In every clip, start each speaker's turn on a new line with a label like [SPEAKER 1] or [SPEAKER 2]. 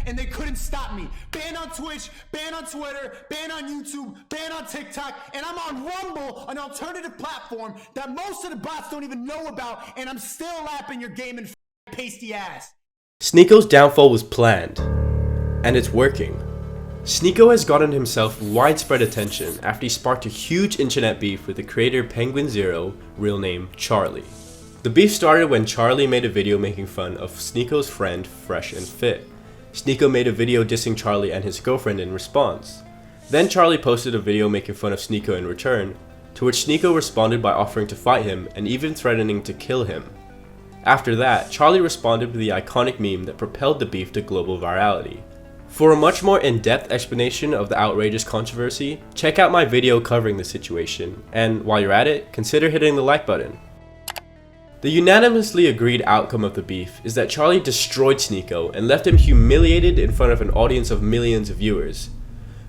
[SPEAKER 1] and they couldn't stop me. Banned on Twitch, banned on Twitter, banned on YouTube, banned on TikTok, and I'm on Rumble, an alternative platform that most of the bots don't even know about, and I'm still lapping your game and pasty ass.
[SPEAKER 2] Sneako's downfall was planned, and it's working. Sneako has gotten himself widespread attention after he sparked a huge internet beef with the creator Penguinz0, real name Charlie. The beef started when Charlie made a video making fun of Sneako's friend Fresh and Fit. Sneako made a video dissing Charlie and his girlfriend in response. Then Charlie posted a video making fun of Sneako in return, to which Sneako responded by offering to fight him and even threatening to kill him. After that, Charlie responded with the iconic meme that propelled the beef to global virality. For a much more in-depth explanation of the outrageous controversy, check out my video covering the situation, and while you're at it, consider hitting the like button. The unanimously agreed outcome of the beef is that Charlie destroyed Sneako and left him humiliated in front of an audience of millions of viewers.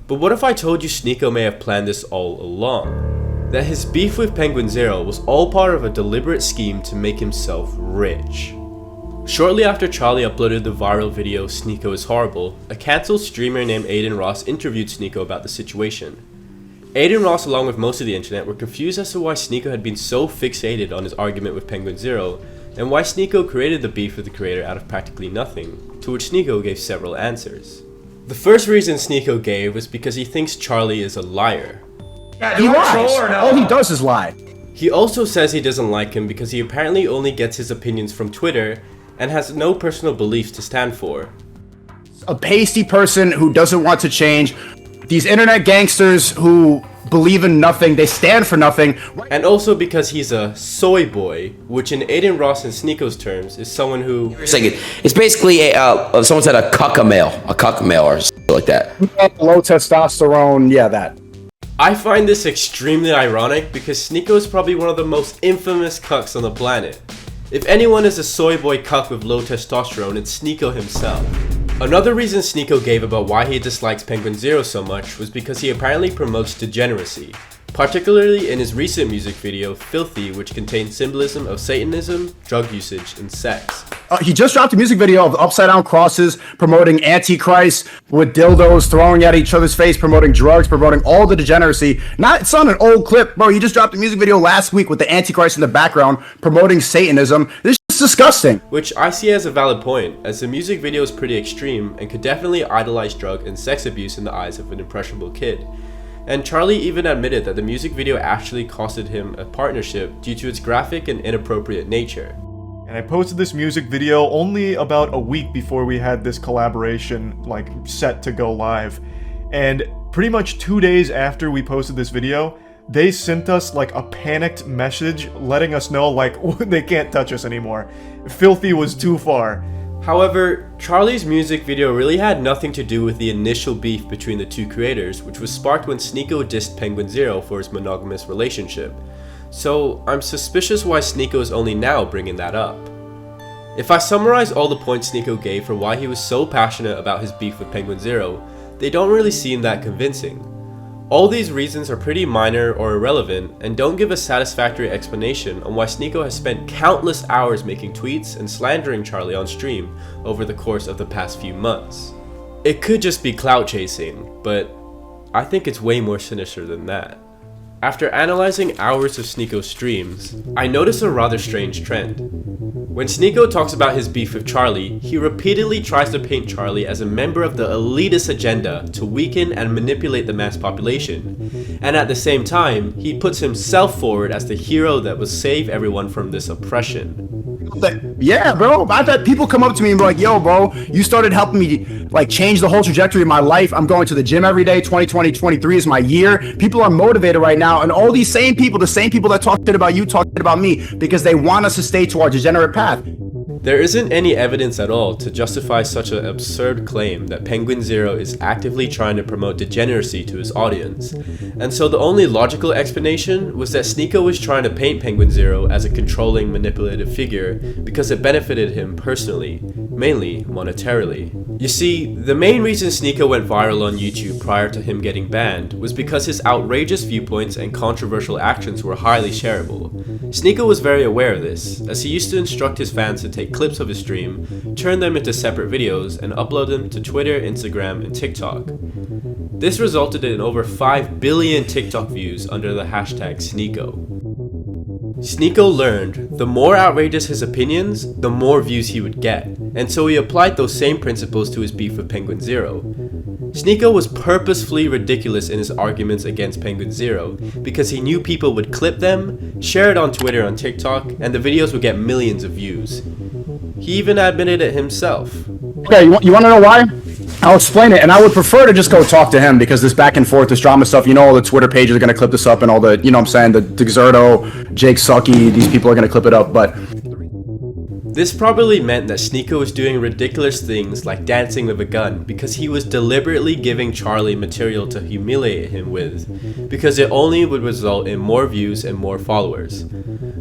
[SPEAKER 2] But what if I told you Sneako may have planned this all along? That his beef with Penguinz0 was all part of a deliberate scheme to make himself rich. Shortly after Charlie uploaded the viral video Sneako is Horrible, a cancelled streamer named Aiden Ross interviewed Sneako about the situation. Aiden Ross, along with most of the internet, were confused as to why Sneako had been so fixated on his argument with Penguinz0, and why Sneako created the beef with the creator out of practically nothing, to which Sneako gave several answers. The first reason Sneako gave was because he thinks Charlie is a liar.
[SPEAKER 3] Yeah, he lies. All he does is lie.
[SPEAKER 2] He also says he doesn't like him because he apparently only gets his opinions from Twitter and has no personal beliefs to stand for.
[SPEAKER 3] A pasty person who doesn't want to change. These internet gangsters who believe in nothing, they stand for nothing.
[SPEAKER 2] And also because he's a soy boy, which in Aiden Ross and Sneako's terms is someone who...
[SPEAKER 4] It's basically someone said a cuck male or something like that.
[SPEAKER 3] Low testosterone, yeah, that.
[SPEAKER 2] I find this extremely ironic because Sneako is probably one of the most infamous cucks on the planet. If anyone is a soy boy cuck with low testosterone, it's Sneako himself. Another reason Sneako gave about why he dislikes Penguinz0 so much was because he apparently promotes degeneracy, particularly in his recent music video, Filthy, which contains symbolism of Satanism, drug usage, and sex.
[SPEAKER 3] He just dropped a music video of upside down crosses, promoting Antichrist with dildos throwing at each other's face, promoting drugs, promoting all the degeneracy. It's on an old clip, bro. He just dropped a music video last week with the Antichrist in the background, promoting Satanism. This is disgusting.
[SPEAKER 2] Which I see as a valid point, as the music video is pretty extreme and could definitely idolize drug and sex abuse in the eyes of an impressionable kid. And Charlie even admitted that the music video actually costed him a partnership due to its graphic and inappropriate nature.
[SPEAKER 5] And I posted this music video only about a week before we had this collaboration set to go live. And pretty much 2 days after we posted this video, they sent us a panicked message letting us know they can't touch us anymore. Filthy was too far.
[SPEAKER 2] However, Charlie's music video really had nothing to do with the initial beef between the two creators, which was sparked when Sneako dissed Penguinz0 for his monogamous relationship. So I'm suspicious why Sneako is only now bringing that up. If I summarize all the points Sneako gave for why he was so passionate about his beef with Penguinz0, they don't really seem that convincing. All these reasons are pretty minor or irrelevant and don't give a satisfactory explanation on why Sneako has spent countless hours making tweets and slandering Charlie on stream over the course of the past few months. It could just be clout chasing, but I think it's way more sinister than that. After analyzing hours of Sneako's streams, I noticed a rather strange trend. When Sneako talks about his beef with Charlie, he repeatedly tries to paint Charlie as a member of the elitist agenda to weaken and manipulate the mass population. And at the same time, he puts himself forward as the hero that will save everyone from this oppression.
[SPEAKER 3] Yeah, bro. I've had people come up to me and be like, yo, bro, you started helping me change the whole trajectory of my life. I'm going to the gym every day. 2023 is my year. People are motivated right now. And all these same people, the same people that talk shit about you, talk shit about me because they want us to stay to our degenerate path.
[SPEAKER 2] There isn't any evidence at all to justify such an absurd claim that Penguinz0 is actively trying to promote degeneracy to his audience, and so the only logical explanation was that Sneako was trying to paint Penguinz0 as a controlling, manipulative figure because it benefited him personally, mainly monetarily. You see, the main reason Sneako went viral on YouTube prior to him getting banned was because his outrageous viewpoints and controversial actions were highly shareable. Sneako was very aware of this, as he used to instruct his fans to take clips of his stream, turn them into separate videos, and upload them to Twitter, Instagram, and TikTok. This resulted in over 5 billion TikTok views under the hashtag Sneako. Sneako learned the more outrageous his opinions, the more views he would get, and so he applied those same principles to his beef with Penguinz0. Sneako was purposefully ridiculous in his arguments against Penguinz0 because he knew people would clip them, share it on Twitter and TikTok, and the videos would get millions of views. He even admitted it himself.
[SPEAKER 3] Okay, you want to know why? I'll explain it, and I would prefer to just go talk to him because this back and forth, this drama stuff, all the Twitter pages are going to clip this up and all the, what I'm saying, the Xerto, Jake Sucky, these people are going to clip it up, but...
[SPEAKER 2] This probably meant that Sneako was doing ridiculous things like dancing with a gun because he was deliberately giving Charlie material to humiliate him with, because it only would result in more views and more followers.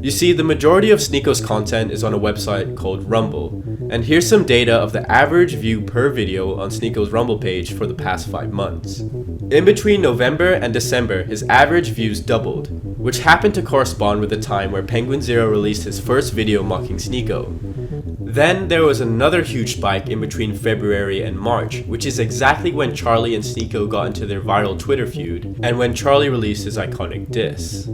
[SPEAKER 2] You see, the majority of Sneako's content is on a website called Rumble, and here's some data of the average view per video on Sneako's Rumble page for the past 5 months. In between November and December, his average views doubled, which happened to correspond with the time where Penguinz0 released his first video mocking Sneako. Then there was another huge spike in between February and March, which is exactly when Charlie and Sneako got into their viral Twitter feud, and when Charlie released his iconic diss.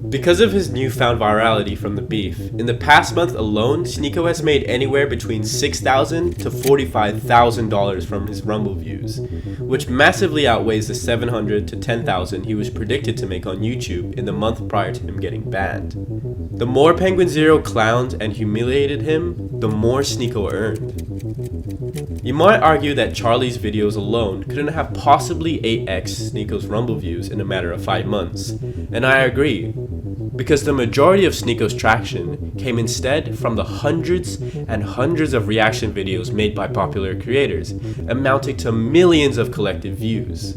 [SPEAKER 2] Because of his newfound virality from the beef, in the past month alone, Sneako has made anywhere between $6,000 to $45,000 from his Rumble views, which massively outweighs the $700 to $10,000 he was predicted to make on YouTube in the month prior to him getting banned. The more Penguinz0 clowned and humiliated him, the more Sneako earned. You might argue that Charlie's videos alone couldn't have possibly 8x Sneako's Rumble views in a matter of 5 months, and I agree, because the majority of Sneako's traction came instead from the hundreds and hundreds of reaction videos made by popular creators, amounting to millions of collective views.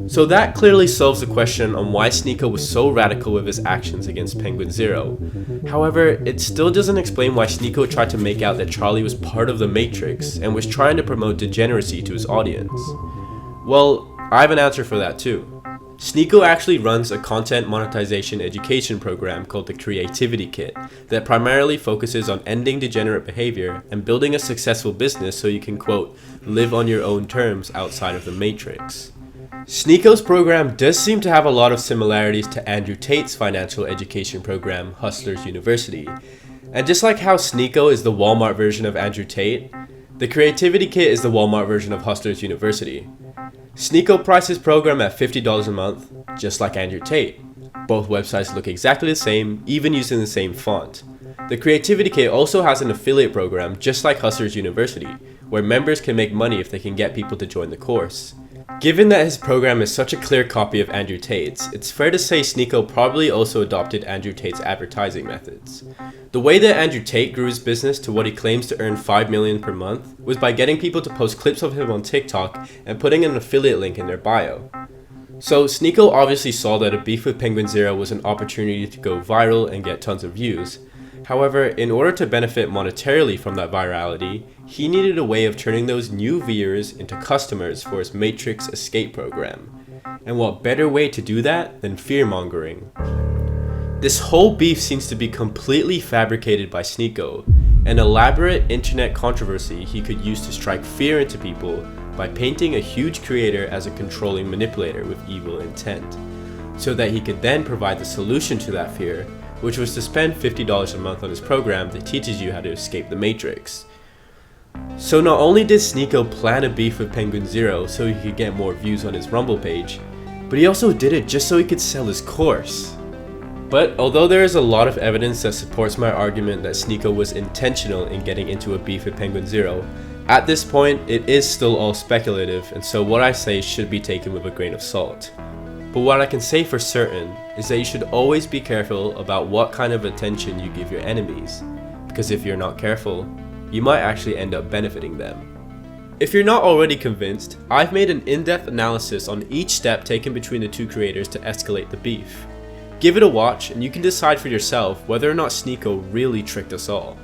[SPEAKER 2] So that clearly solves the question on why Sneako was so radical with his actions against Penguinz0. However, it still doesn't explain why Sneako tried to make out that Charlie was part of the Matrix and was trying to promote degeneracy to his audience. Well, I have an answer for that too. Sneako actually runs a content monetization education program called the Creativity Kit that primarily focuses on ending degenerate behavior and building a successful business so you can, quote, live on your own terms outside of the Matrix. Sneako's program does seem to have a lot of similarities to Andrew Tate's financial education program, Hustlers University. And just like how Sneako is the Walmart version of Andrew Tate, the Creativity Kit is the Walmart version of Hustlers University. Sneako priced his program at $50 a month, just like Andrew Tate. Both websites look exactly the same, even using the same font. The Creativity Kit also has an affiliate program just like Hustlers University, where members can make money if they can get people to join the course. Given that his program is such a clear copy of Andrew Tate's, it's fair to say Sneako probably also adopted Andrew Tate's advertising methods. The way that Andrew Tate grew his business to what he claims to earn $5 million per month was by getting people to post clips of him on TikTok and putting an affiliate link in their bio. So Sneako obviously saw that a beef with Penguinz0 was an opportunity to go viral and get tons of views. However, in order to benefit monetarily from that virality, he needed a way of turning those new viewers into customers for his Matrix escape program. And what better way to do that than fear-mongering? This whole beef seems to be completely fabricated by Sneako, an elaborate internet controversy he could use to strike fear into people by painting a huge creator as a controlling manipulator with evil intent, so that he could then provide the solution to that fear, which was to spend $50 a month on his program that teaches you how to escape the Matrix. So not only did Sneako plan a beef with Penguinz0 so he could get more views on his Rumble page, but he also did it just so he could sell his course. But although there is a lot of evidence that supports my argument that Sneako was intentional in getting into a beef with Penguinz0, at this point it is still all speculative, and so what I say should be taken with a grain of salt. But what I can say for certain is that you should always be careful about what kind of attention you give your enemies, because if you're not careful, you might actually end up benefiting them. If you're not already convinced, I've made an in-depth analysis on each step taken between the two creators to escalate the beef. Give it a watch and you can decide for yourself whether or not Sneako really tricked us all.